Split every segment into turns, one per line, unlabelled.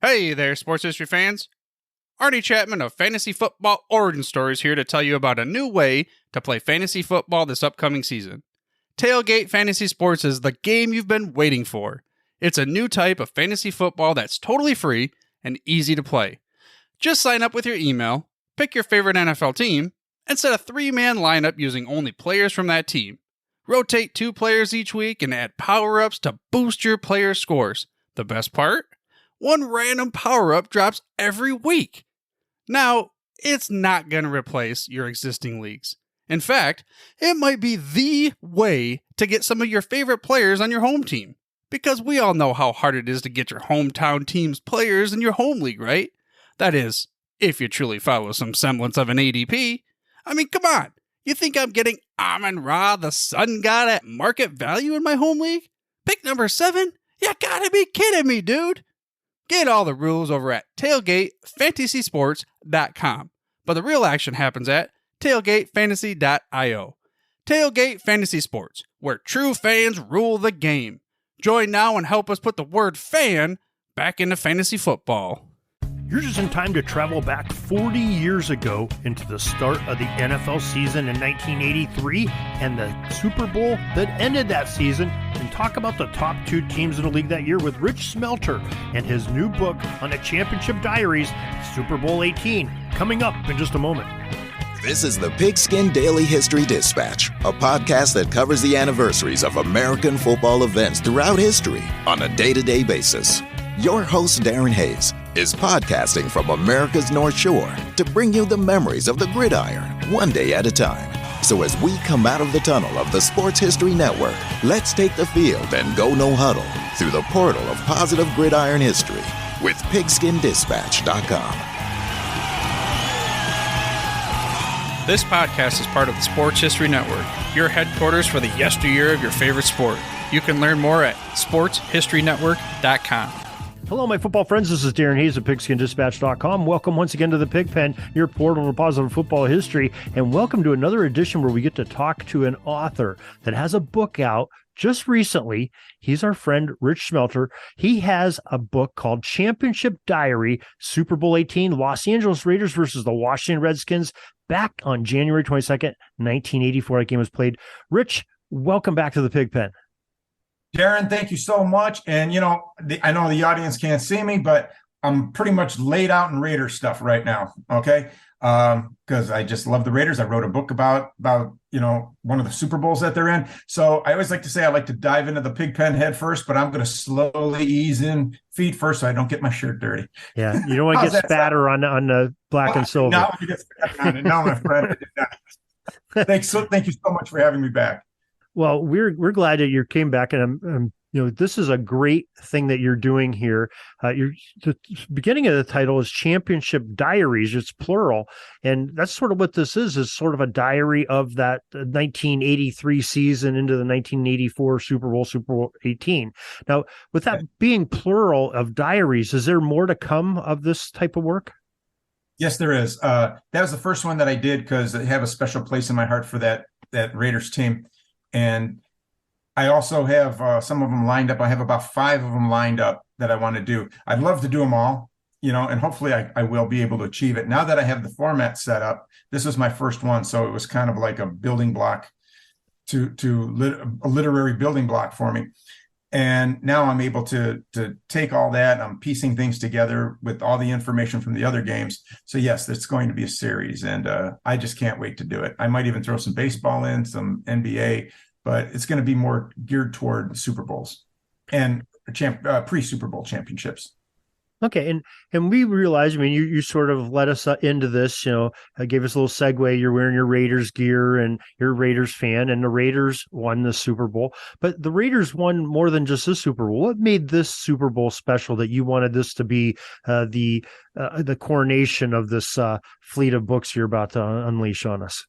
Hey there, sports history fans. Artie Chapman of Fantasy Football Origin Stories here to tell you about a new way to play fantasy football this upcoming season. Tailgate Fantasy Sports is the game you've been waiting for. It's a new type of fantasy football that's totally free and easy to play. Just sign up with your email, pick your favorite NFL team, and set a 3-man lineup using only players from that team. Rotate 2 players each week and add power-ups to boost your players' scores. The best part? One random power-up drops every week. Now, it's not going to replace your existing leagues. In fact, it might be the way to get some of your favorite players on your home team. Because we all know how hard it is to get your hometown team's players in your home league, right? That is, if you truly follow some semblance of an ADP. I mean, come on. You think I'm getting Amon-Ra, the sun god, at market value in my home league? Pick number 7? You gotta be kidding me, dude. Get all the rules over at tailgatefantasysports.com. But the real action happens at tailgatefantasy.io. Tailgate Fantasy Sports, where true fans rule the game. Join now and help us put the word fan back into fantasy football.
You're just in time to travel back 40 years ago into the start of the NFL season in 1983 and the Super Bowl that ended that season, and talk about the top 2 teams in the league that year with Rich Shmelter and his new book on the Championship Diaries, Super Bowl XVIII, coming up in just a moment.
This is the Pigskin Daily History Dispatch, a podcast that covers the anniversaries of American football events throughout history on a day-to-day basis. Your host, Darren Hayes, is podcasting from America's North Shore to bring you the memories of the gridiron, one day at a time. So as we come out of the tunnel of the Sports History Network, let's take the field and go no huddle through the portal of positive gridiron history with pigskindispatch.com.
This podcast is part of the Sports History Network, your headquarters for the yesteryear of your favorite sport. You can learn more at sportshistorynetwork.com.
Hello, my football friends. This is Darren Hayes of pigskindispatch.com. Welcome once again to the Pigpen, your portal for positive football history, and welcome to another edition where we get to talk to an author that has a book out just recently. He's our friend, Rich Shmelter. He has a book called Championship Diary, Super Bowl XVIII, Los Angeles Raiders versus the Washington Redskins, back on January 22nd, 1984. That game was played. Rich, welcome back to the Pigpen.
Darren, thank you so much. And, I know the audience can't see me, but I'm pretty much laid out in Raider stuff right now, okay? Because I just love the Raiders. I wrote a book about one of the Super Bowls that they're in. So I always like to say I like to dive into the Pigpen head first, but I'm going to slowly ease in feet first so I don't get my shirt dirty.
Yeah, you don't want to get spatter on the black and silver.
Not when you get spatter on it. No, my friend. Thank you so much for having me back.
Well, we're glad that you came back, and this is a great thing that you're doing here. The beginning of the title is Championship Diaries. It's plural, and that's sort of what this is sort of a diary of that 1983 season into the 1984 Super Bowl XVIII. Now, with that being plural of diaries, is there more to come of this type of work?
Yes, there is. That was the first one that I did because I have a special place in my heart for that Raiders team. And I also have some of them lined up. I have about 5 of them lined up that I want to do. I'd love to do them all, and hopefully I will be able to achieve it. Now that I have the format set up, this was my first one. So it was kind of like a building block a literary building block for me. And now I'm able to take all that. I'm piecing things together with all the information from the other games. So yes, it's going to be a series, and I just can't wait to do it. I might even throw some baseball in, some NBA, but it's going to be more geared toward Super Bowls and pre-Super Bowl championships.
Okay, and we realize, you sort of led us into this, gave us a little segue. You're wearing your Raiders gear and you're a Raiders fan, and the Raiders won the Super Bowl. But the Raiders won more than just the Super Bowl. What made this Super Bowl special that you wanted this to be the coronation of this fleet of books you're about to unleash on us?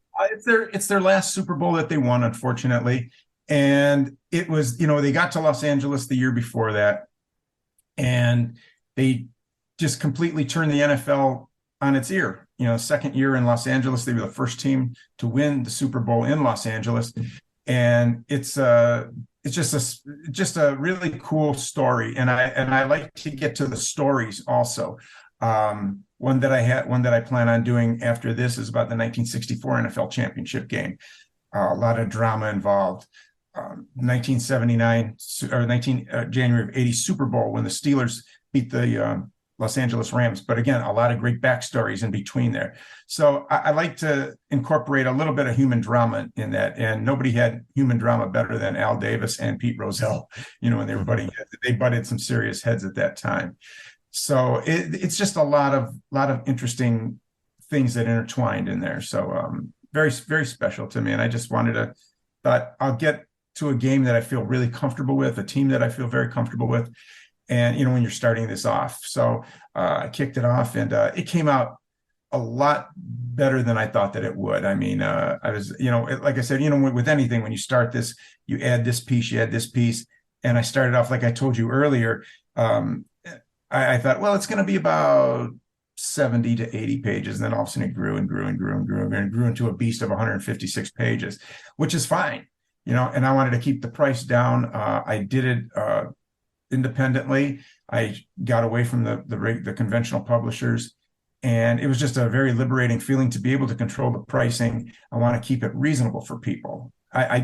It's their last Super Bowl that they won, unfortunately. And it was, they got to Los Angeles the year before that, and they just completely turned the NFL on its ear. Second year in Los Angeles, they were the first team to win the Super Bowl in Los Angeles. And it's just a really cool story, and I like to get to the stories also. One that I plan on doing after this is about the 1964 NFL championship game. A lot of drama involved. 1979 or January of 80 Super Bowl when the Steelers beat the Los Angeles Rams. But again, a lot of great backstories in between there. So I like to incorporate a little bit of human drama in that. And nobody had human drama better than Al Davis and Pete Rozelle, when they were butting heads. They butted some serious heads at that time. So it's just a lot of interesting things that intertwined in there. So very, very special to me. And I just thought I'll get to a game that I feel really comfortable with, a team that I feel very comfortable with. And, when you're starting this off. So I kicked it off, and it came out a lot better than I thought that it would. I mean, I was, like I said, with anything, when you start this, you add this piece, and I started off, like I told you earlier, I thought, well, it's going to be about 70 to 80 pages. And then all of a sudden it grew and grew and grew and grew and grew into a beast of 156 pages, which is fine, and I wanted to keep the price down. I did it independently. I got away from the conventional publishers, and it was just a very liberating feeling to be able to control the pricing. I want to keep it reasonable for people.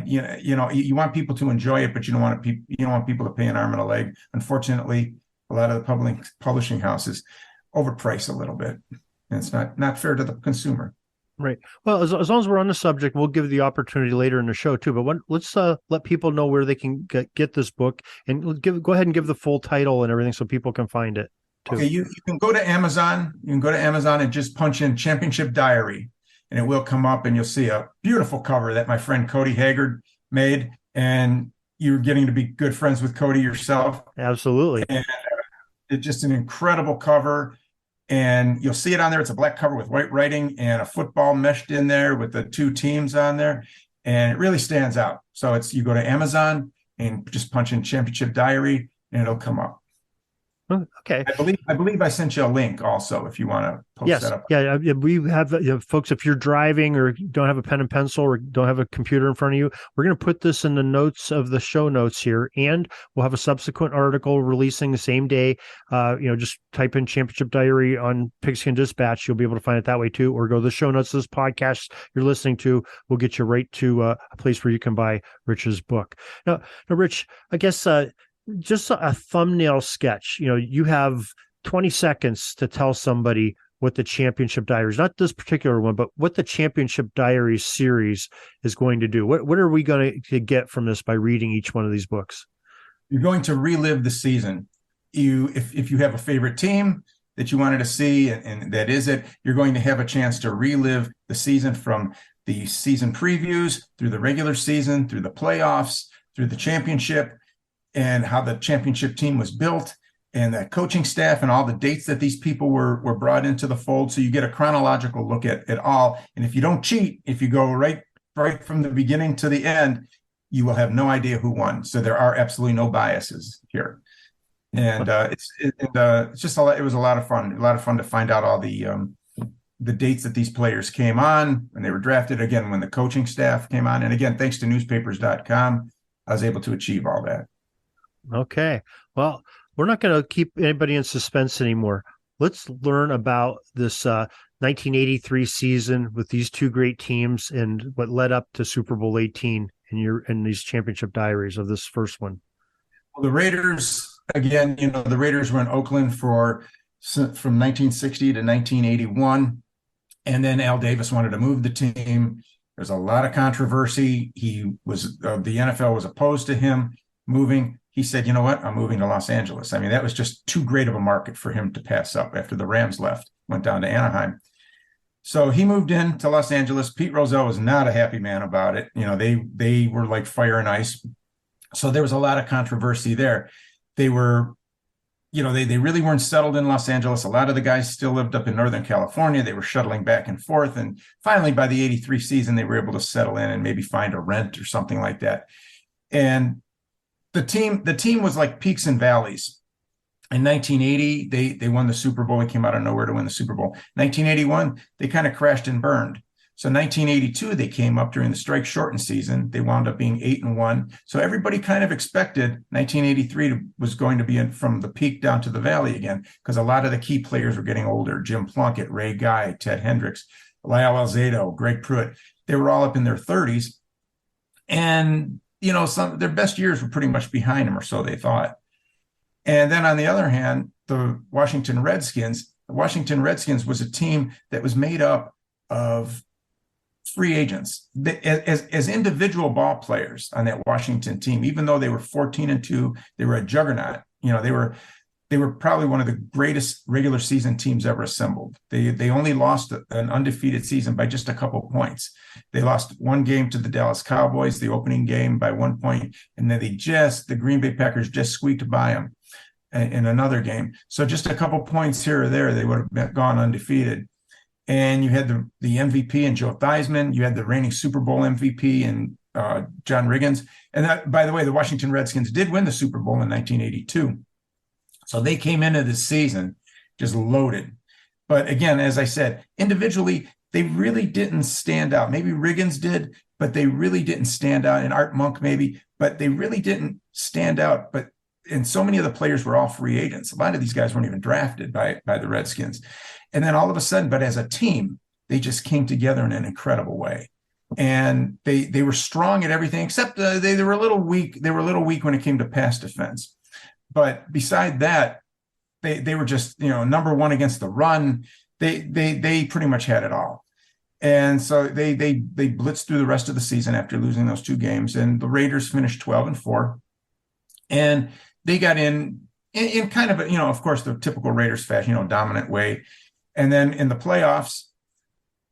You want people to enjoy it, but you don't want people to pay an arm and a leg. Unfortunately, a lot of the publishing houses overprice a little bit, and it's not fair to the consumer.
Right. Well, as long as we're on the subject, we'll give the opportunity later in the show too. But let's let people know where they can get this book, and go ahead and give the full title and everything so people can find it too.
Okay, you can go to Amazon. You can go to Amazon and just punch in Championship Diary, and it will come up, and you'll see a beautiful cover that my friend Cody Haggard made, and you're getting to be good friends with Cody yourself.
Absolutely.
And it's just an incredible cover. And you'll see it on there. It's a black cover with white writing and a football meshed in there with the two teams on there. And it really stands out. So you go to Amazon and just punch in Championship Diary, and it'll come up.
Okay.
I believe I sent you a link also if you want to post that up.
Yeah, we have folks, if you're driving or don't have a pen and pencil or don't have a computer in front of you, we're going to put this in the notes of the show notes here, and we'll have a subsequent article releasing the same day. Just type in Championship Diary on Pigskin Dispatch. You'll be able to find it that way too, or go to the show notes of this podcast you're listening to. We'll get you right to a place where you can buy Rich's book. Now, Rich, I guess just a thumbnail sketch. You have 20 seconds to tell somebody what the Championship Diaries, not this particular one, but what the Championship Diaries series is going to do. What are we going to get from this by reading each one of these books?
You're going to relive the season. If you have a favorite team that you wanted to see, and that is it, you're going to have a chance to relive the season from the season previews through the regular season, through the playoffs, through the championship, and how the championship team was built, and the coaching staff, and all the dates that these people were brought into the fold. So you get a chronological look at it all. And if you don't cheat, if you go right from the beginning to the end, you will have no idea who won. So there are absolutely no biases here. And it's just it was a lot of fun to find out all the dates that these players came on when they were drafted, again, when the coaching staff came on. And again, thanks to newspapers.com, I was able to achieve all that.
Okay. Well, we're not going to keep anybody in suspense anymore. Let's learn about this 1983 season with these two great teams and what led up to Super Bowl XVIII in these Championship Diaries of this first one.
Well, the Raiders, again, the Raiders were in Oakland from 1960 to 1981. And then Al Davis wanted to move the team. There's a lot of controversy. The NFL was opposed to him moving. He said, you know what, I'm moving to Los Angeles. I mean, that was just too great of a market for him to pass up after the Rams went down to Anaheim. So he moved into Los Angeles. Pete Rozelle was not a happy man about it. They were like fire and ice. So there was a lot of controversy there. They were, they really weren't settled in Los Angeles. A lot of the guys still lived up in Northern California. They were shuttling back and forth. And finally, by the 83 season, they were able to settle in and maybe find a rent or something like that. And the team was like peaks and valleys. In 1980, they won the Super Bowl. They came out of nowhere to win the Super Bowl. 1981, they kind of crashed and burned. So 1982, they came up during the strike shortened season. They wound up being 8-1. So everybody kind of expected 1983 was going to be from the peak down to the valley again, because a lot of the key players were getting older. Jim Plunkett, Ray Guy, Ted Hendricks, Lyle Alzado, Greg Pruitt. They were all up in their 30s. And, their best years were pretty much behind them, or so they thought. And then on the other hand, the Washington Redskins was a team that was made up of free agents. As individual ball players on that Washington team, even though they were 14-2, they were a juggernaut. They were probably one of the greatest regular season teams ever assembled. They only lost an undefeated season by just a couple points. They lost one game to the Dallas Cowboys, the opening game, by 1 point, and then the Green Bay Packers just squeaked by them in another game. So just a couple points here or there, they would have gone undefeated. And you had the MVP in Joe Theismann. You had the reigning Super Bowl MVP in John Riggins. And that, by the way, the Washington Redskins did win the Super Bowl in 1982. So they came into this season just loaded. But again, as I said, individually, they really didn't stand out. Maybe Riggins did, but they really didn't stand out. And Art Monk maybe, but they really didn't stand out. And so many of the players were all free agents. A lot of these guys weren't even drafted by the Redskins. And then all of a sudden, but as a team, they just came together in an incredible way. And they were strong at everything, except they were a little weak. They were a little weak when it came to pass defense. But beside that, they were just, number one against the run. They pretty much had it all. And so they blitzed through the rest of the season after losing those two games. And the Raiders finished 12-4. And they got in kind of, of course, the typical Raiders fashion, dominant way. And then in the playoffs,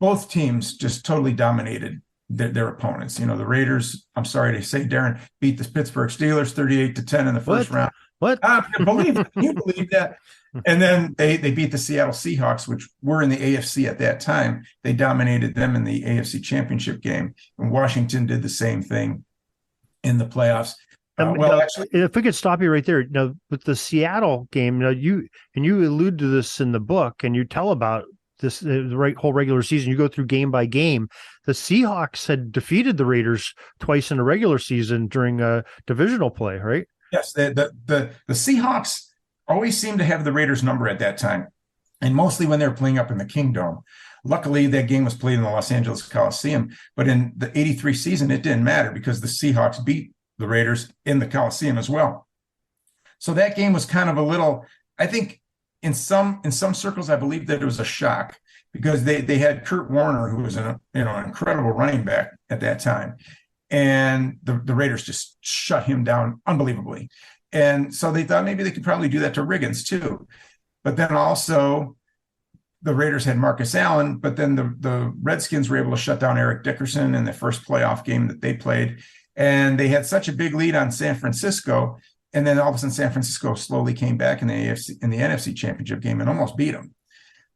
both teams just totally dominated their opponents. The Raiders, I'm sorry to say, Darren, beat the Pittsburgh Steelers 38-10 in the first round.
What?
Can you believe that? And then they beat the Seattle Seahawks, which were in the AFC at that time. They dominated them in the AFC Championship game. And Washington did the same thing in the playoffs.
Actually, if we could stop you right there, with the Seattle game, you allude to this in the book, and you tell about this the whole regular season. You go through game by game. The Seahawks had defeated the Raiders twice in the regular season during a divisional play, right?
Yes, the Seahawks always seemed to have the Raiders' number at that time, and mostly when they were playing up in the Kingdome. Luckily, that game was played in the Los Angeles Coliseum, but in the 83 season, it didn't matter because the Seahawks beat the Raiders in the Coliseum as well. So that game was kind of a little, I think in some circles, I believe that it was a shock because they had Kurt Warner, who was an incredible running back at that time. And the Raiders just shut him down unbelievably. And so they thought maybe they could probably do that to Riggins too. But then also the Raiders had Marcus Allen, but then the Redskins were able to shut down Eric Dickerson in the first playoff game that they played. And they had such a big lead on San Francisco. And then all of a sudden San Francisco slowly came back in the NFC Championship game and almost beat them.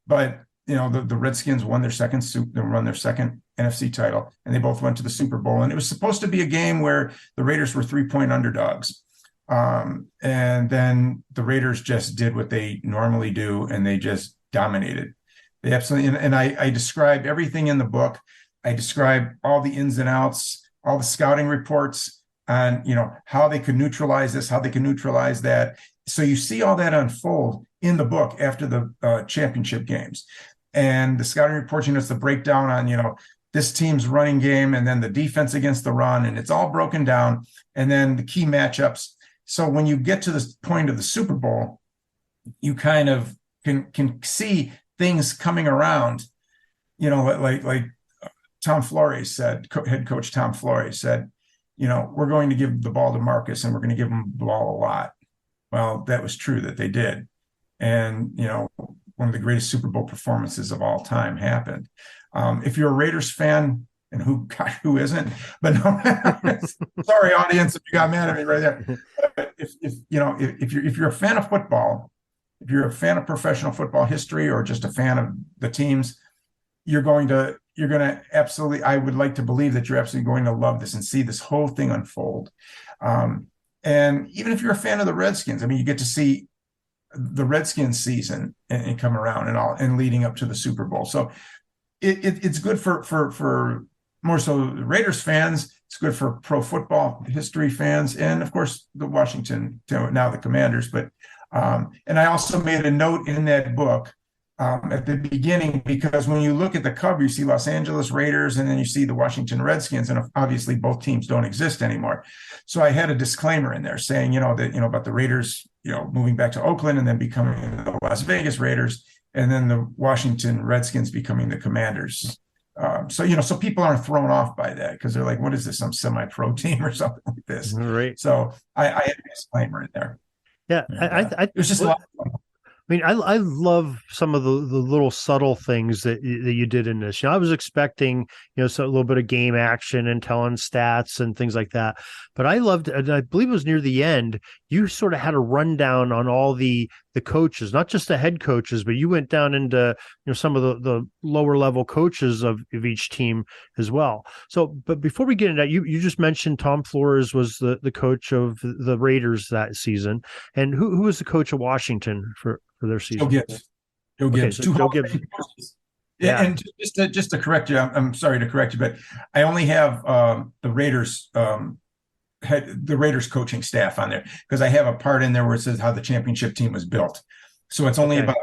But the Redskins won their second NFC title, and they both went to the Super Bowl. And it was supposed to be a game where the Raiders were 3-point underdogs. And then the Raiders just did what they normally do, and they just dominated. They absolutely, and I describe everything in the book. I describe all the ins and outs, all the scouting reports on, how they could neutralize this, how they can neutralize that. So you see all that unfold in the book after the championship games. And the scouting reports, it's the breakdown on, this team's running game and then the defense against the run, and it's all broken down. And then the key matchups. So when you get to this point of the Super Bowl, you kind of can see things coming around, like Tom Flores said, head coach Tom Flores said, we're going to give the ball to Marcus and we're going to give him the ball a lot. Well, that was true that they did. And, one of the greatest Super Bowl performances of all time happened. If you're a Raiders fan, and who isn't? But no, sorry, audience, if you got mad at me right there. But if you're a fan of football, if you're a fan of professional football history or just a fan of the teams, you're going to absolutely. I would like to believe that you're absolutely going to love this and see this whole thing unfold. And even if you're a fan of the Redskins, you get to see the Redskins season and come around and leading up to the Super Bowl. So it's good for more so Raiders fans. It's good for pro football history fans, and of course the Washington, now the Commanders. But and I also made a note in that book at the beginning, because when you look at the cover, you see Los Angeles Raiders, and then you see the Washington Redskins, and obviously both teams don't exist anymore. So I had a disclaimer in there saying, that about the Raiders, moving back to Oakland and then becoming the Las Vegas Raiders, and then the Washington Redskins becoming the Commanders. So people aren't thrown off by that, because they're like, what is this, some semi-pro team or something like this?
Right.
So I had a disclaimer in there.
Yeah.
And, it was just a lot of fun.
I mean, I love some of the little subtle things that you did in this. I was expecting, so a little bit of game action and telling stats and things like that. But I loved, and I believe it was near the end, you sort of had a rundown on all the coaches, not just the head coaches, but you went down into some of the lower level coaches of each team as well. So, but before we get into that, you just mentioned Tom Flores was the coach of the Raiders that season, and who was the coach of Washington for their season?
Joe Gibbs.
Joe Gibbs.
Yeah, and just to correct you, I'm sorry to correct you, but I only have the Raiders coaching staff on there, because I have a part in there where it says how the championship team was built. So it's only about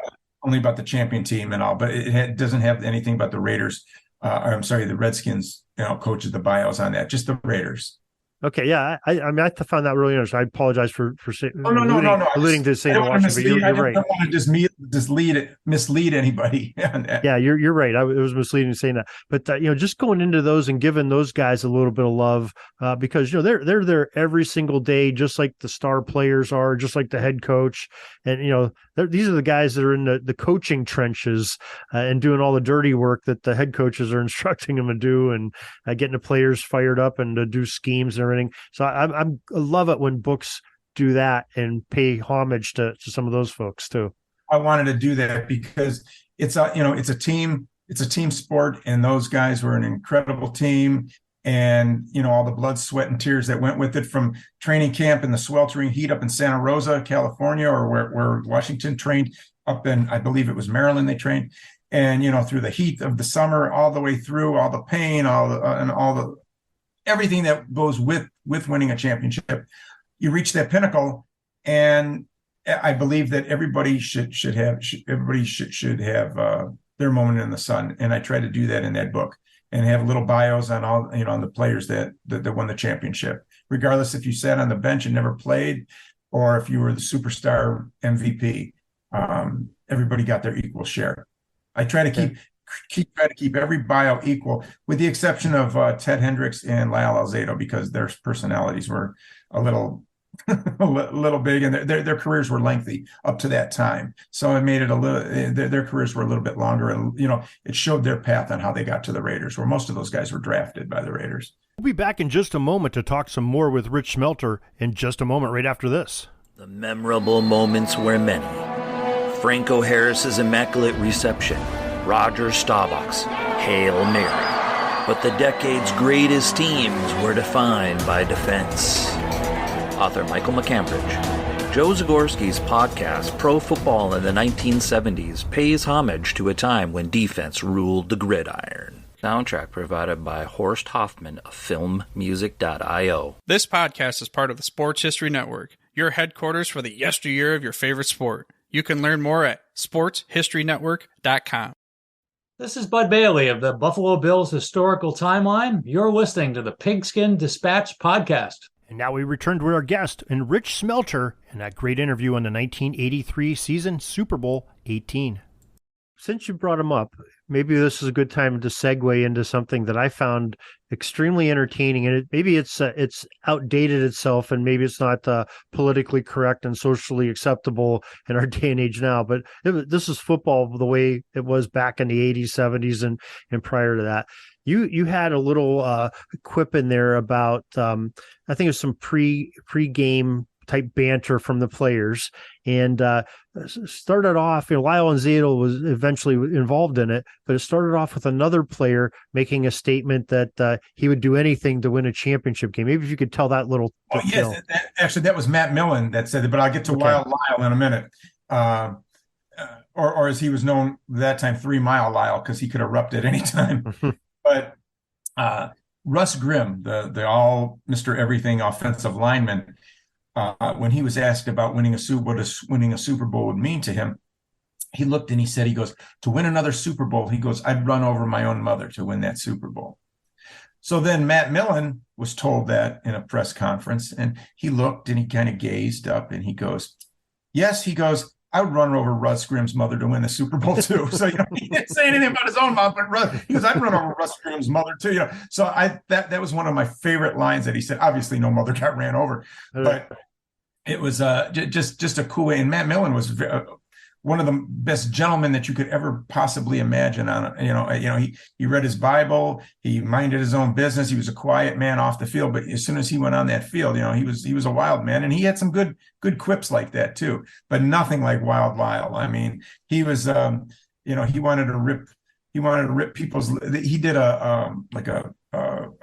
the champion team and all, but it doesn't have anything about the Raiders. The Redskins, coaches, the bios on that, just the Raiders.
Okay, yeah, I mean, I found that really interesting. I apologize for saying alluding to saying Washington, but you're right.
I don't want to mislead anybody.
Yeah, you're right. It was misleading saying that, but just going into those and giving those guys a little bit of love, because they're there every single day, just like the star players are, just like the head coach, and these are the guys that are in the coaching trenches and doing all the dirty work that the head coaches are instructing them to do, and getting the players fired up and to do schemes and everything. So I love it when books do that and pay homage to some of those folks too.
I wanted to do that because it's a team sport, and those guys were an incredible team. And, all the blood, sweat, and tears that went with it, from training camp in the sweltering heat up in Santa Rosa, California, or where Washington trained, up in, I believe it was Maryland they trained, and, through the heat of the summer, all the way through, all the pain, everything that goes with winning a championship. You reach that pinnacle, and I believe that everybody should have their moment in the sun. And I try to do that in that book, and have little bios on all, on the players that won the championship, regardless if you sat on the bench and never played, or if you were the superstar MVP. Everybody got their equal share. I try to keep every bio equal, with the exception of Ted Hendricks and Lyle Alzado, because their personalities were a little big, and their careers were lengthy up to that time. So it made it their careers were a little bit longer, and it showed their path on how they got to the Raiders, where most of those guys were drafted by the Raiders.
We'll be back in just a moment to talk some more with Rich Shmelter in just a moment, right after this.
The memorable moments were many. Franco Harris's immaculate reception, Roger Staubach's Hail Mary. But the decade's greatest teams were defined by defense. Author Michael McCambridge. Joe Zagorski's podcast, Pro Football in the 1970s, pays homage to a time when defense ruled the gridiron. Soundtrack provided by Horst Hoffman of filmmusic.io.
This podcast is part of the Sports History Network, your headquarters for the yesteryear of your favorite sport. You can learn more at sportshistorynetwork.com.
This is Bud Bailey of the Buffalo Bills Historical Timeline. You're listening to the Pigskin Dispatch podcast.
And now we return to our guest, and Rich Shmelter, and that great interview on the 1983 season Super Bowl XVIII. Since you brought him up, maybe this is a good time to segue into something that I found extremely entertaining, and maybe it's outdated itself, and maybe it's not politically correct and socially acceptable in our day and age now. But this is football the way it was back in the 80s, 70s, and prior to that. You had a little quip in there about I think it was some pre-game type banter from the players, and started off, Lyle Alzado was eventually involved in it, but it started off with another player making a statement that he would do anything to win a championship game. Maybe if you could tell that little
Actually, that was Matt Millen that said it, but I'll get to Lyle in a minute. or as he was known that time, 3 Mile Lyle, because he could erupt at any time. But Russ Grimm, the all Mr. Everything offensive lineman, when he was asked about winning a Super Bowl would mean to him, he looked and he said, he goes, to win another Super Bowl, he goes, I'd run over my own mother to win that Super Bowl. So then Matt Millen was told that in a press conference, and he looked and he kind of gazed up and he goes, yes, he goes, I would run over Russ Grimm's mother to win the Super Bowl too. So he didn't say anything about his own mom, but he goes, I'd run over Russ Grimm's mother too. So that was one of my favorite lines that he said. Obviously, no mother got ran over, but it was just a cool way. And Matt Millen was one of the best gentlemen that you could ever possibly imagine. He read his Bible, he minded his own business. He was a quiet man off the field, but as soon as he went on that field, he was a wild man, and he had some good quips like that too, but nothing like Wild Lyle. I mean, he was, he wanted to rip people's. He did a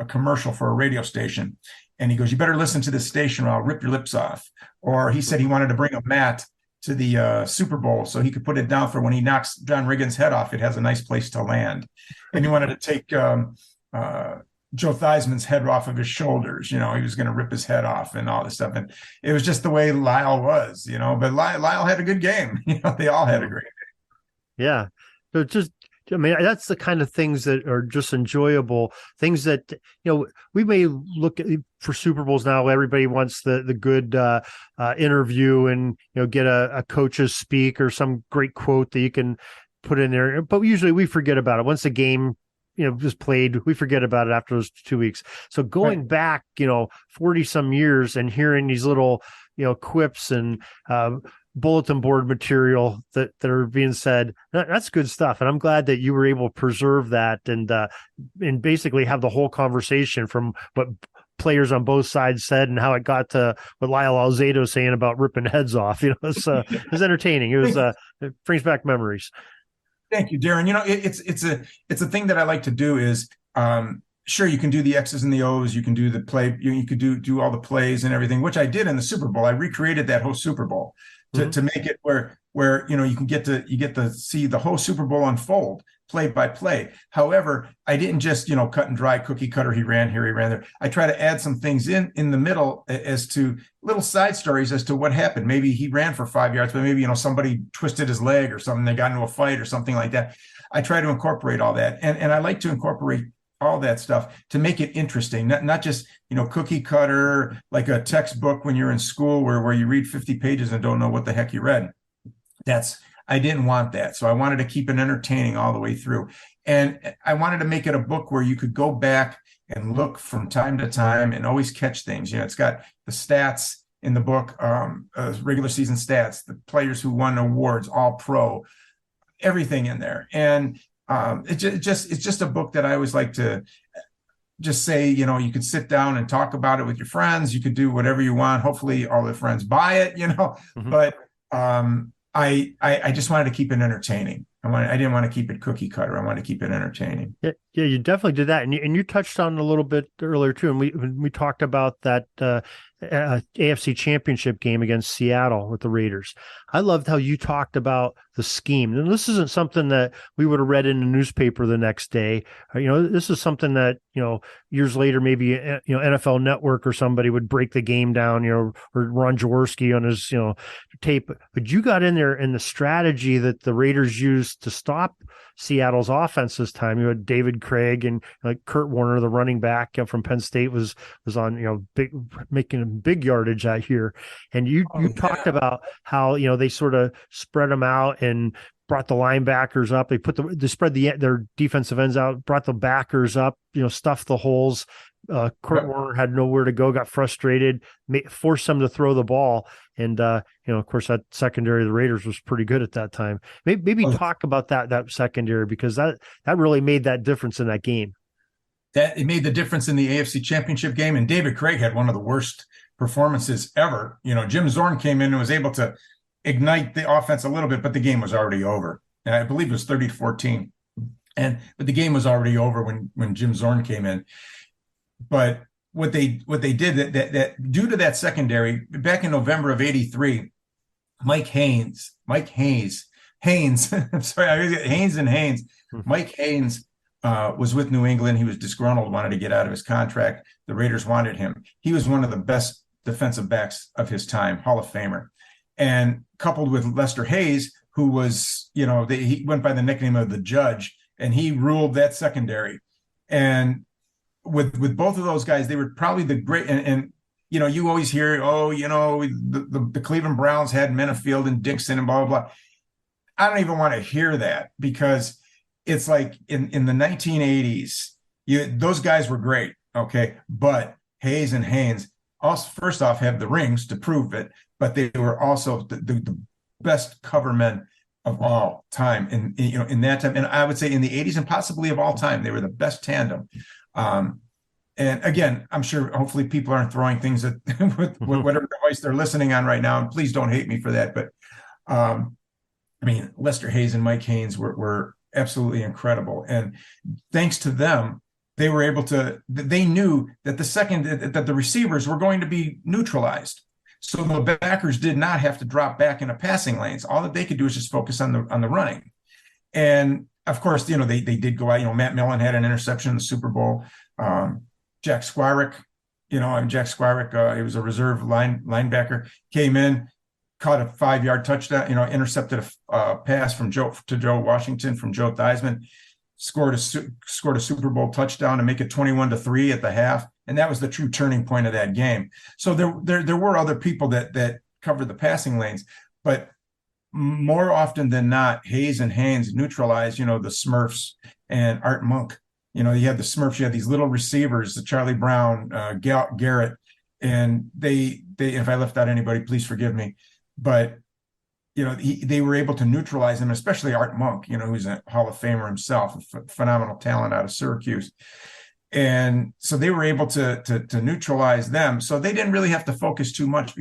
commercial for a radio station, and he goes, "You better listen to this station, or I'll rip your lips off." Or he said he wanted to bring a mat to the Super Bowl so he could put it down for when he knocks John Riggins' head off, it has a nice place to land. And he wanted to take Joe Theismann's head off of his shoulders. He was going to rip his head off and all this stuff. And it was just the way Lyle was, but Lyle had a good game. They all had a great game.
Yeah. So that's the kind of things that are just enjoyable things that, we may look at for Super Bowls now. Everybody wants the good interview and, get a coach's speak or some great quote that you can put in there. But usually we forget about it. Once the game, just played, we forget about it after those 2 weeks. So going back, 40 some years and hearing these little, quips and, bulletin board material that are being said, that's good stuff. And I'm glad that you were able to preserve that and basically have the whole conversation from what players on both sides said and how it got to what Lyle Alzado saying about ripping heads off. It's entertaining. It brings back memories.
Thank you, Darren. It's a thing that I like to do is, sure, you can do the X's and the O's, you can do the play, you could do all the plays and everything, which I did in the Super Bowl. I recreated that whole Super Bowl to make it where you get to see the whole Super Bowl unfold play by play. However, I didn't just cut and dry cookie cutter. He ran here, he ran there. I try to add some things in the middle as to little side stories as to what happened. Maybe he ran for 5 yards, but maybe somebody twisted his leg or something. They got into a fight or something like that. I try to incorporate all that, and I like to incorporate all that stuff to make it interesting, not just cookie cutter like a textbook when you're in school where you read 50 pages and don't know what the heck you read. I didn't want that, so I wanted to keep it entertaining all the way through, and I wanted to make it a book where you could go back and look from time to time and always catch things. It's got the stats in the book, regular season stats, the players who won awards, all pro, everything in there, and it's just a book that I always like to just say, you could sit down and talk about it with your friends. You could do whatever you want. Hopefully all the friends buy it,
Mm-hmm.
But I just wanted to keep it entertaining. I didn't want to keep it cookie cutter. I wanted to keep it entertaining.
Yeah, you definitely did that. And you touched on it a little bit earlier too. And we talked about that AFC Championship game against Seattle with the Raiders. I loved how you talked about the scheme. And this isn't something that we would have read in the newspaper the next day. This is something that, years later, maybe, NFL Network or somebody would break the game down, or Ron Jaworski on his, tape. But you got in there, and the strategy that the Raiders used to stop Seattle's offense this time. You had David Craig and Kurt Warner, the running back from Penn State, was on, making big yardage out here. And you talked about how, they sort of spread them out and brought the linebackers up. They spread their defensive ends out, brought the backers up, stuffed the holes. Kurt Warner had nowhere to go, got frustrated, forced them to throw the ball. And, of course, that secondary of the Raiders was pretty good at that time. Maybe talk about that secondary, because that really made that difference in that game.
That it made the difference in the AFC Championship game. And David Craig had one of the worst performances ever. Jim Zorn came in and was able to ignite the offense a little bit, but the game was already over. And I believe it was 30-14. But the game was already over when Jim Zorn came in. But what they did that due to that secondary, back in November of '83, Mike Hayes Haynes. I'm sorry, I get Haynes and Haynes. Mike Haynes was with New England. He was disgruntled, wanted to get out of his contract. The Raiders wanted him. He was one of the best defensive backs of his time, Hall of Famer. And coupled with Lester Hayes, who was, he went by the nickname of the Judge, and he ruled that secondary. And with both of those guys, they were probably the great. And you always hear, the Cleveland Browns had Menafield and Dixon and blah, blah, blah. I don't even want to hear that, because it's like in the 1980s, those guys were great, okay? But Hayes and Haynes also, first off, have the rings to prove it, but they were also the best cover men of all time in that time. And I would say in the 80s and possibly of all time, they were the best tandem. And again, I'm sure hopefully people aren't throwing things at with whatever device they're listening on right now. And please don't hate me for that. But Lester Hayes and Mike Haynes were absolutely incredible. And thanks to them, they were able to, they knew that that the receivers were going to be neutralized. So the backers did not have to drop back into passing lanes. All that they could do is just focus on the running. And of course, they did go out, Matt Millen had an interception in the Super Bowl. Jack Squarick, he was a reserve linebacker, came in, caught a 5-yard touchdown, intercepted a pass to Joe Washington from Joe Theismann, scored a Super Bowl touchdown to make it 21-3 at the half. And that was the true turning point of that game. So there were other people that covered the passing lanes, but more often than not, Hayes and Haynes neutralized, the Smurfs and Art Monk. You had the Smurfs, you had these little receivers, the Charlie Brown, Garrett, and they if I left out anybody, please forgive me. But, they were able to neutralize them, especially Art Monk, who's a Hall of Famer himself, a phenomenal talent out of Syracuse. And so they were able to neutralize them. So they didn't really have to focus too much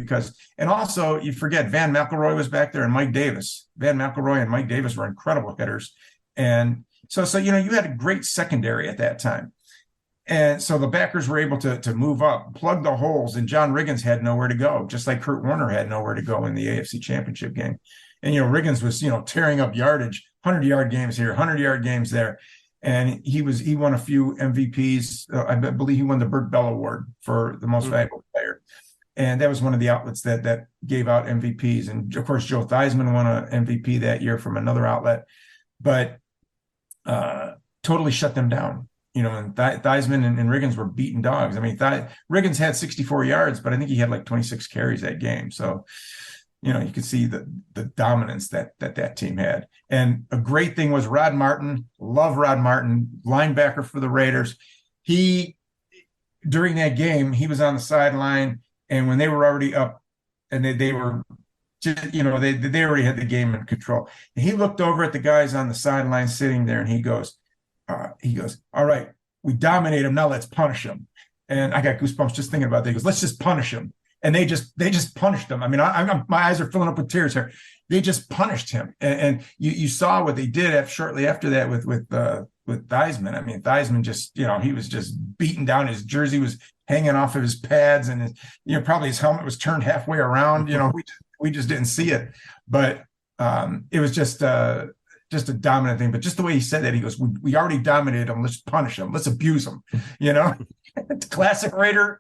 and also you forget Van McElroy was back there and Mike Davis. Van McElroy and Mike Davis were incredible hitters. And so you had a great secondary at that time. And so the backers were able to move up, plug the holes, and John Riggins had nowhere to go, just like Kurt Warner had nowhere to go in the AFC Championship game. And, Riggins was, tearing up yardage, 100-yard games here, 100-yard games there. And he won a few MVPs. I believe he won the Burt Bell Award for the most valuable player. And that was one of the outlets that gave out MVPs. And, of course, Joe Theismann won an MVP that year from another outlet. But totally shut them down. And Theismann and Riggins were beating dogs. Riggins had 64 yards, but I think he had like 26 carries that game. So, you could see the dominance that team had. And a great thing was Rod Martin. Love Rod Martin, linebacker for the Raiders. During that game, he was on the sideline, and when they were already up, and they were, they already had the game in control. And he looked over at the guys on the sideline sitting there, and he goes, all right, we dominate him. Now let's punish him. And I got goosebumps just thinking about that. He goes, let's just punish him. And they just punished him. My eyes are filling up with tears here. They just punished him. And you saw what they did shortly after that with Theismann. Theismann just, he was just beaten down. His jersey was hanging off of his pads, and probably his helmet was turned halfway around. We just didn't see it. But it was just a dominant thing. But just the way he said that, he goes, we already dominated him. Let's punish him. Let's abuse him. Classic Raider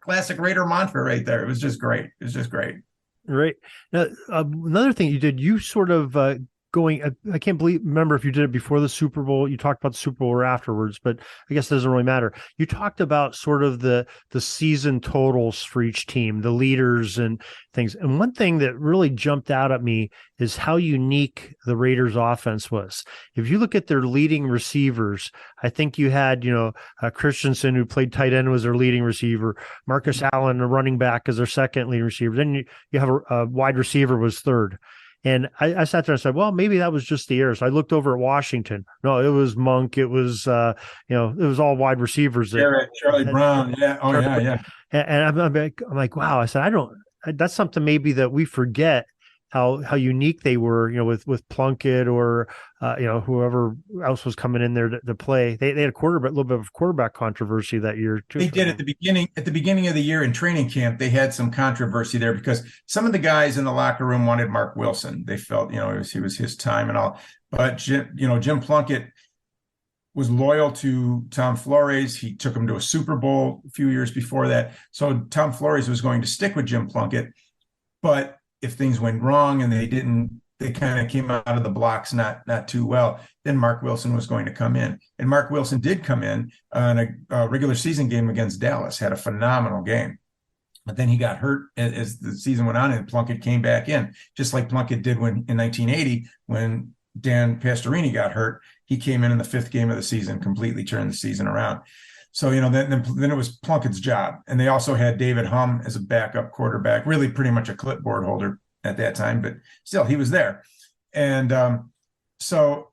mantra right there. It was just great.
Right. Now, another thing you did, you sort of I can't remember if you did it before the Super Bowl. You talked about the Super Bowl or afterwards, but I guess it doesn't really matter. You talked about sort of the season totals for each team, the leaders and things. And one thing that really jumped out at me is how unique the Raiders offense was. If you look at their leading receivers, I think you had, Christensen, who played tight end, was their leading receiver. Marcus Allen, a running back, as their second leading receiver. Then you have a wide receiver was third. And I sat there and said, well, maybe that was just the air. So I looked over at Washington. No, it was Monk. It was, it was all wide receivers.
Charlie Brown. Yeah. Oh, yeah.
And I'm like, wow. I said, that's something maybe that we forget how unique they were, with Plunkett or whoever else was coming in there to play. They had a little bit of quarterback controversy that year too.
They did at the beginning of the year in training camp. They had some controversy there because some of the guys in the locker room wanted Mark Wilson. They felt he was his time and all. But Jim Plunkett was loyal to Tom Flores. He took him to a Super Bowl a few years before that. So Tom Flores was going to stick with Jim Plunkett. But if things went wrong and they kind of came out of the blocks not too well, then Mark Wilson was going to come in. And Mark Wilson did come in on a regular season game against Dallas, had a phenomenal game. But then he got hurt as the season went on, and Plunkett came back in, just like Plunkett did in 1980 when Dan Pastorini got hurt. He came in the fifth game of the season, completely turned the season around. So, then it was Plunkett's job. And they also had David Humm as a backup quarterback, really pretty much a clipboard holder at that time, but still he was there. And so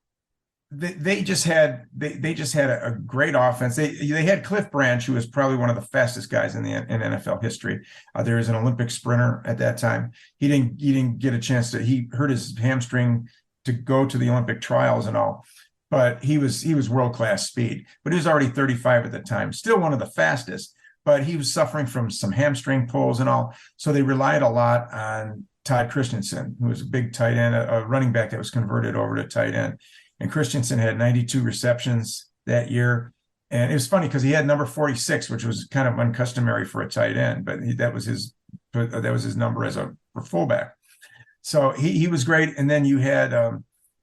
they just had a great offense. They had Cliff Branch, who was probably one of the fastest guys in NFL history. There was an Olympic sprinter at that time. He didn't get a chance he hurt his hamstring to go to the Olympic trials and all. But he was world-class speed. But he was already 35 at the time, still one of the fastest. But he was suffering from some hamstring pulls and all. So they relied a lot on Todd Christensen, who was a big tight end, a running back that was converted over to tight end. And Christensen had 92 receptions that year. And it was funny because he had number 46, which was kind of uncustomary for a tight end, but that was his number as a fullback. So he was great. And then you had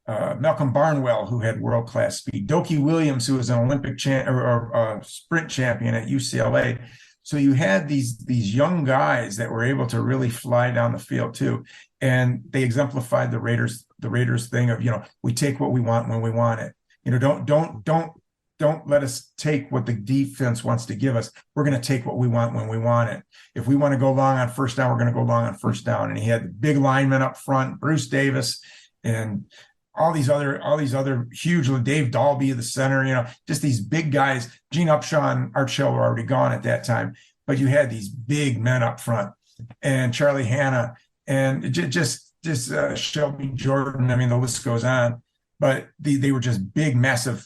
Malcolm Barnwell, who had world-class speed. Dokie Williams, who was an Olympic sprint champion at UCLA. So you had these young guys that were able to really fly down the field too. And they exemplified the Raiders thing of, we take what we want when we want it. Don't let us take what the defense wants to give us. We're going to take what we want when we want it. If we want to go long on first down, we're going to go long on first down. And he had the big linemen up front, Bruce Davis, and all these other huge, Dave Dalby, the center, just these big guys. Gene Upshaw and Art Shell were already gone at that time, but you had these big men up front, and Charlie Hanna, and just Shelby Jordan. I mean, the list goes on, but they were just big, massive,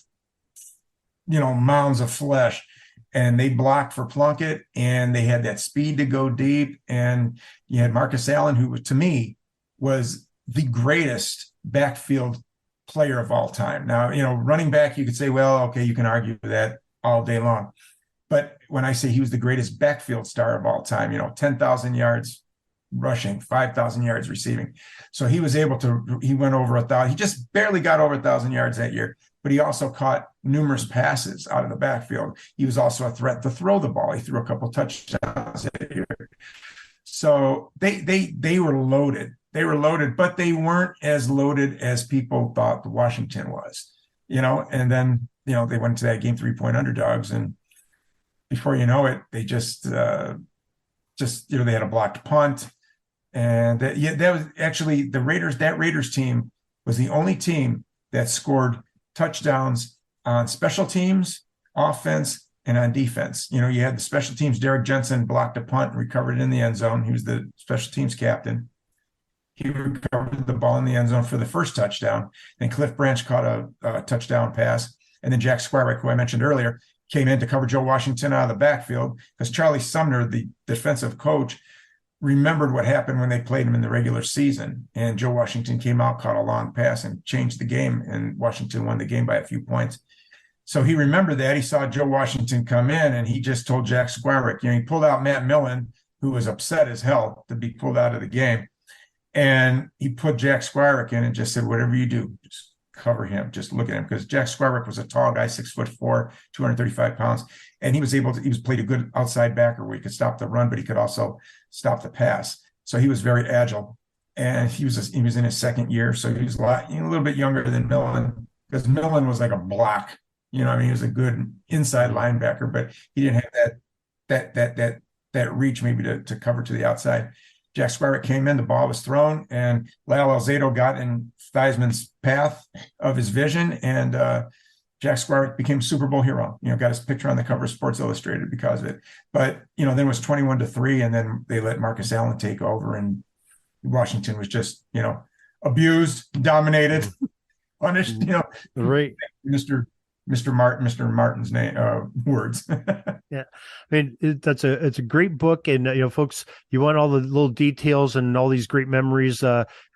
mounds of flesh, and they blocked for Plunkett, and they had that speed to go deep. And you had Marcus Allen, who to me was the greatest backfield player of all time. Now, running back, you could say, well, okay, you can argue that all day long. But when I say he was the greatest backfield star of all time, 10,000 yards rushing, 5,000 yards receiving. So he was he went over 1,000. He just barely got over 1,000 yards that year, but he also caught numerous passes out of the backfield. He was also a threat to throw the ball. He threw a couple touchdowns that year. So they were loaded. They were loaded, but they weren't as loaded as people thought the Washington was, and then, they went to that game 3-point underdogs. And before you know it, they just they had a blocked punt. And that was actually the Raiders. That Raiders team was the only team that scored touchdowns on special teams, offense, and on defense. You had the special teams. Derek Jensen blocked a punt and recovered it in the end zone. He was the special teams captain. He recovered the ball in the end zone for the first touchdown. And Cliff Branch caught a touchdown pass. And then Jack Squarick, who I mentioned earlier, came in to cover Joe Washington out of the backfield because Charlie Sumner, the defensive coach, remembered what happened when they played him in the regular season. And Joe Washington came out, caught a long pass, and changed the game. And Washington won the game by a few points. So he remembered that. He saw Joe Washington come in, and he just told Jack Squarick, he pulled out Matt Millen, who was upset as hell to be pulled out of the game. And he put Jack Squarick in and just said, whatever you do, just cover him. Just look at him. Because Jack Squarick was a tall guy, 6'4", 235 pounds. And he played a good outside backer where he could stop the run, but he could also stop the pass. So he was very agile. And he was in his second year. So he was a little bit younger than Millen, because Millen was like a block. He was a good inside linebacker, but he didn't have that reach maybe to cover to the outside. Jack Squarick came in, the ball was thrown, and Lyle Alzado got in Theismann's path of his vision, and Jack Squarick became Super Bowl hero. Got his picture on the cover of Sports Illustrated because of it. But then it was 21-3, and then they let Marcus Allen take over, and Washington was just, abused, dominated, punished,
Right.
Mr. Martin's name, words.
Yeah, I mean it's a great book, and folks, you want all the little details and all these great memories.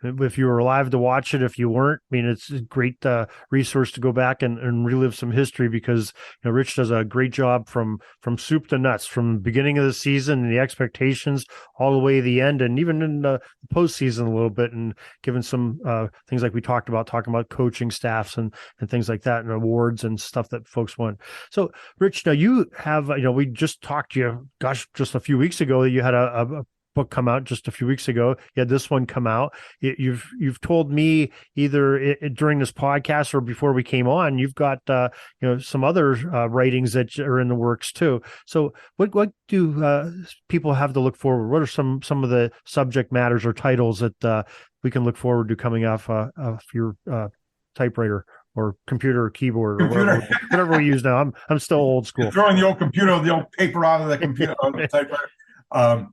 If you were alive to watch it, if you weren't, I mean, it's a great resource to go back and relive some history, because Rich does a great job from soup to nuts, from the beginning of the season and the expectations all the way to the end, and even in the postseason a little bit, and giving some things like we talking about coaching staffs and things like that, and awards and stuff that folks want. So, Rich, now you have, we just talked to you, just a few weeks ago. You had a book come out just a few weeks ago. You had this one come out. You've told me either during this podcast or before we came on, you've got some other writings that are in the works too. So what do people have to look forward? What are some of the subject matters or titles that we can look forward to coming off your typewriter or computer or keyboard or whatever we use now? I'm still old school.
You're throwing the old computer, the old paper out of the computer, the typewriter.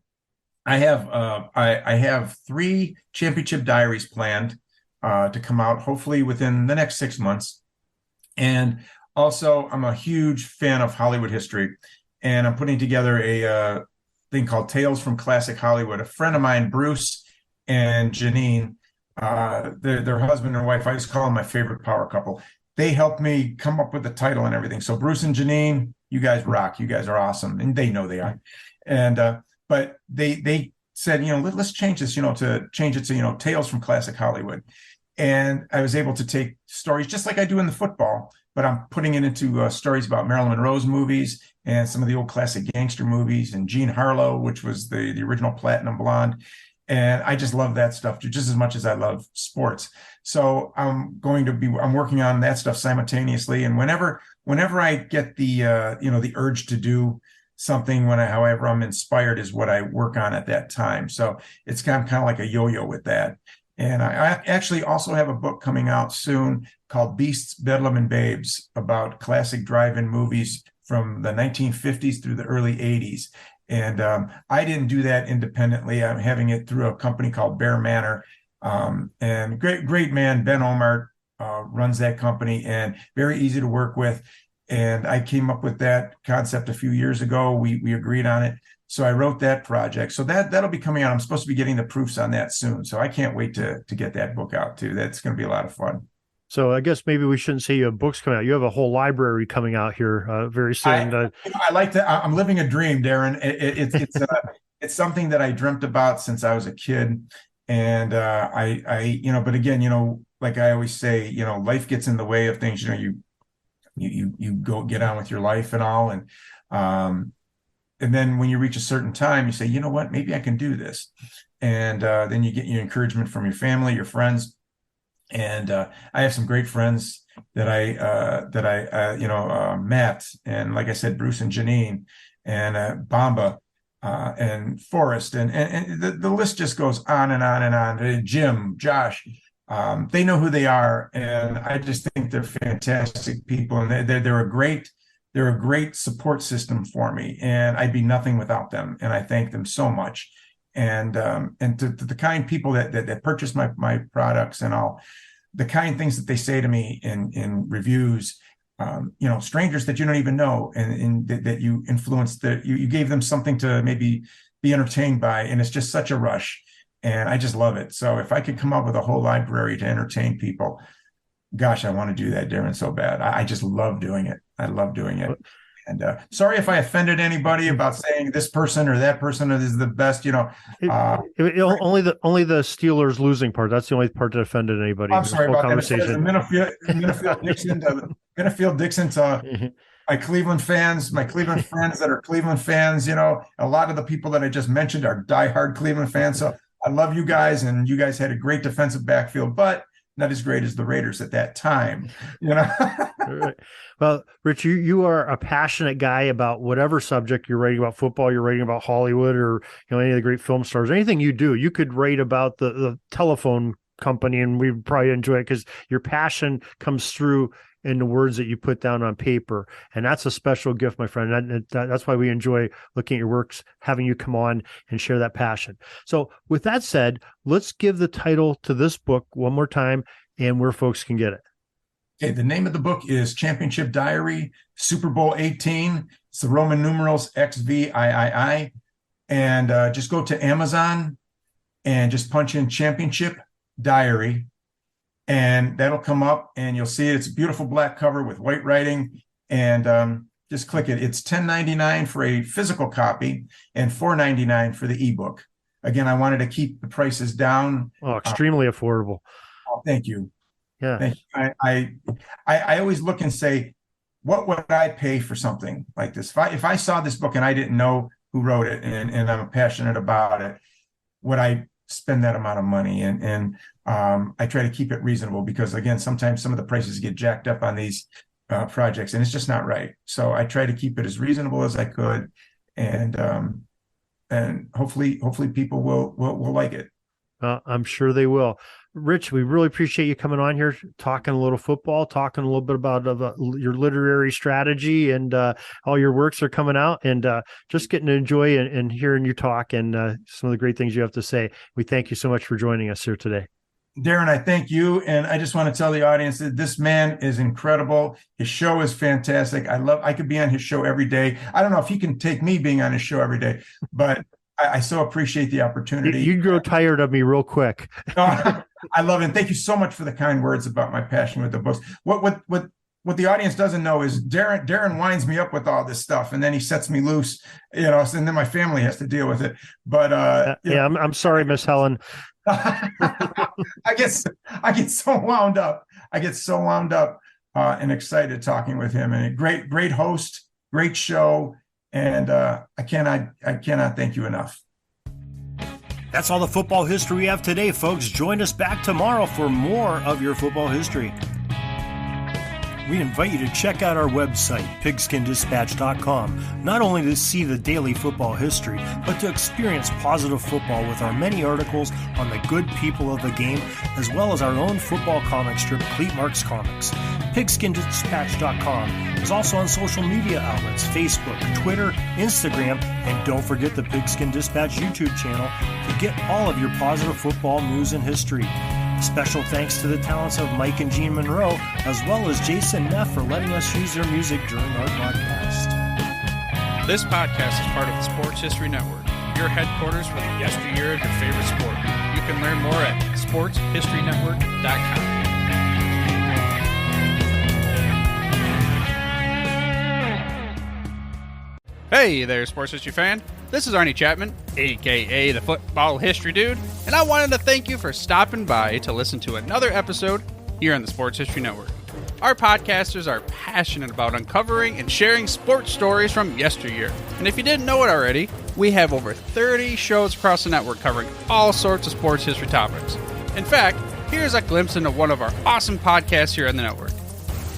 I have 3 championship diaries planned to come out hopefully within the next 6 months. And also, I'm a huge fan of Hollywood history, and I'm putting together a thing called Tales from Classic Hollywood. A friend of mine, Bruce and Janine, their husband and wife, I just call them my favorite power couple. They helped me come up with the title and everything. So Bruce and Janine, you guys rock. You guys are awesome, and they know they are. And but they said, let's change this, to change it to, Tales from Classic Hollywood. And I was able to take stories just like I do in the football, but I'm putting it into stories about Marilyn Monroe's movies and some of the old classic gangster movies, and Jean Harlow, which was the original Platinum Blonde. And I just love that stuff just as much as I love sports. So I'm working on that stuff simultaneously. And whenever I get the the urge to do something, however I'm inspired, is what I work on at that time. So it's kind of like a yo-yo with that. And I actually also have a book coming out soon called Beasts, Bedlam, and Babes, about classic drive-in movies from the 1950s through the early 80s. And I didn't do that independently. I'm having it through a company called Bear Manor. And great man, Ben Omar, runs that company, and very easy to work with. And I came up with that concept a few years ago. We agreed on it. So I wrote that project. So that'll be coming out. I'm supposed to be getting the proofs on that soon. So I can't wait to get that book out too. That's going to be a lot of fun.
So I guess maybe we shouldn't say you have books coming out. You have a whole library coming out here very soon.
I like to. I'm living a dream, Darren. It's something that I dreamt about since I was a kid. And but again, like I always say, life gets in the way of things. You go get on with your life and all. And then when you reach a certain time, you say, you know what, maybe I can do this. And then you get your encouragement from your family, your friends. And I have some great friends that I met. And like I said, Bruce and Janine and Bamba and Forrest. And the list just goes on and on and on. Jim, Josh. They know who they are, and I just think they're fantastic people, and they're a great support system for me, and I'd be nothing without them, and I thank them so much. And to the kind people that purchase my products and all, the kind things that they say to me in reviews, strangers that you don't even know, and that you influenced, that you gave them something to maybe be entertained by, and it's just such a rush. And I just love it. So if I could come up with a whole library to entertain people, gosh, I want to do that, Darren, so bad. I just love doing it. I love doing it. And sorry if I offended anybody about saying this person or that person is the best.
Only the Steelers losing part. That's the only part that offended anybody.
I'm sorry about that. Minifield Dixon to my Cleveland fans, my Cleveland friends that are Cleveland fans. A lot of the people that I just mentioned are diehard Cleveland fans. So I love you guys, and you guys had a great defensive backfield, but not as great as the Raiders at that time.
Right. Well, Rich, you are a passionate guy about whatever subject you're writing about. Football, you're writing about Hollywood, or any of the great film stars. Anything you do, you could write about the telephone company, and we probably enjoy it because your passion comes through in the words that you put down on paper. And that's a special gift, my friend. That's why we enjoy looking at your works, having you come on and share that passion. So with that said, let's give the title to this book one more time and where folks can get it.
Okay, the name of the book is Championship Diary, Super Bowl XVIII. It's the Roman numerals XVIII. And just go to Amazon and just punch in Championship Diary, and that'll come up and you'll see it. It's a beautiful black cover with white writing, and just click it. It's $10.99 for a physical copy and $4.99 for the ebook. Again, I wanted to keep the prices down.
Oh, extremely affordable.
Oh, thank you.
Yeah.
Thank you. I always look and say, what would I pay for something like this? If I saw this book and I didn't know who wrote it, and I'm passionate about it, would I spend that amount of money? And I try to keep it reasonable, because again, sometimes some of the prices get jacked up on these projects, and it's just not right. So I try to keep it as reasonable as I could, and hopefully people will like it.
I'm sure they will. Rich, we really appreciate you coming on here, talking a little football, talking a little bit about your literary strategy, and all your works are coming out, and just getting to enjoy and hearing you talk and some of the great things you have to say. We thank you so much for joining us here today.
Darren, I thank you. And I just want to tell the audience that this man is incredible. His show is fantastic. I could be on his show every day. I don't know if he can take me being on his show every day, but I so appreciate the opportunity.
You'd grow tired of me real quick.
I love it. And thank you so much for the kind words about my passion with the books. What the audience doesn't know is Darren winds me up with all this stuff, and then he sets me loose, and then my family has to deal with it. But
I'm sorry, Miss Helen.
I get so wound up. And excited talking with him, and a great host, great show. And I cannot thank you enough.
That's all the football history we have today, folks. Join us back tomorrow for more of your football history. We invite you to check out our website, pigskindispatch.com, not only to see the daily football history, but to experience positive football with our many articles on the good people of the game, as well as our own football comic strip, Cleat Marks Comics. Pigskindispatch.com is also on social media outlets, Facebook, Twitter, Instagram, and don't forget the Pigskin Dispatch YouTube channel to get all of your positive football news and history. Special thanks to the talents of Mike and Gene Monroe, as well as Jason Neff for letting us use their music during our podcast.
This podcast is part of the Sports History Network, your headquarters for the yesteryear of your favorite sport. You can learn more at sportshistorynetwork.com. Hey there, sports history fan. This is Arnie Chapman, a.k.a. the Football History Dude, and I wanted to thank you for stopping by to listen to another episode here on the Sports History Network. Our podcasters are passionate about uncovering and sharing sports stories from yesteryear. And if you didn't know it already, we have over 30 shows across the network covering all sorts of sports history topics. In fact, here's a glimpse into one of our awesome podcasts here on the network.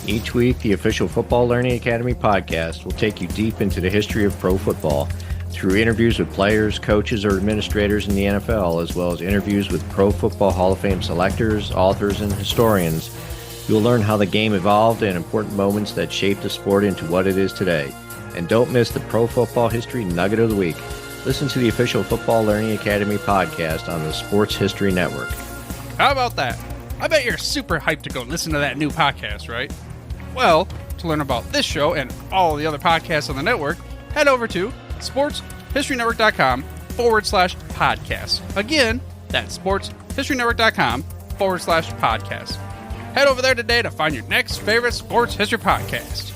Each week, the official Football Learning Academy podcast will take you deep into the history of pro football through interviews with players, coaches, or administrators in the NFL, as well as interviews with Pro Football Hall of Fame selectors, authors, and historians. You'll learn how the game evolved and important moments that shaped the sport into what it is today. And don't miss the Pro Football History Nugget of the Week. Listen to the official Football Learning Academy podcast on the Sports History Network.
How about that? I bet you're super hyped to go listen to that new podcast, right? Well, to learn about this show and all the other podcasts on the network, head over to sportshistorynetwork.com/podcast. Again, that's sportshistorynetwork.com/podcast. Head over there today to find your next favorite sports history podcast.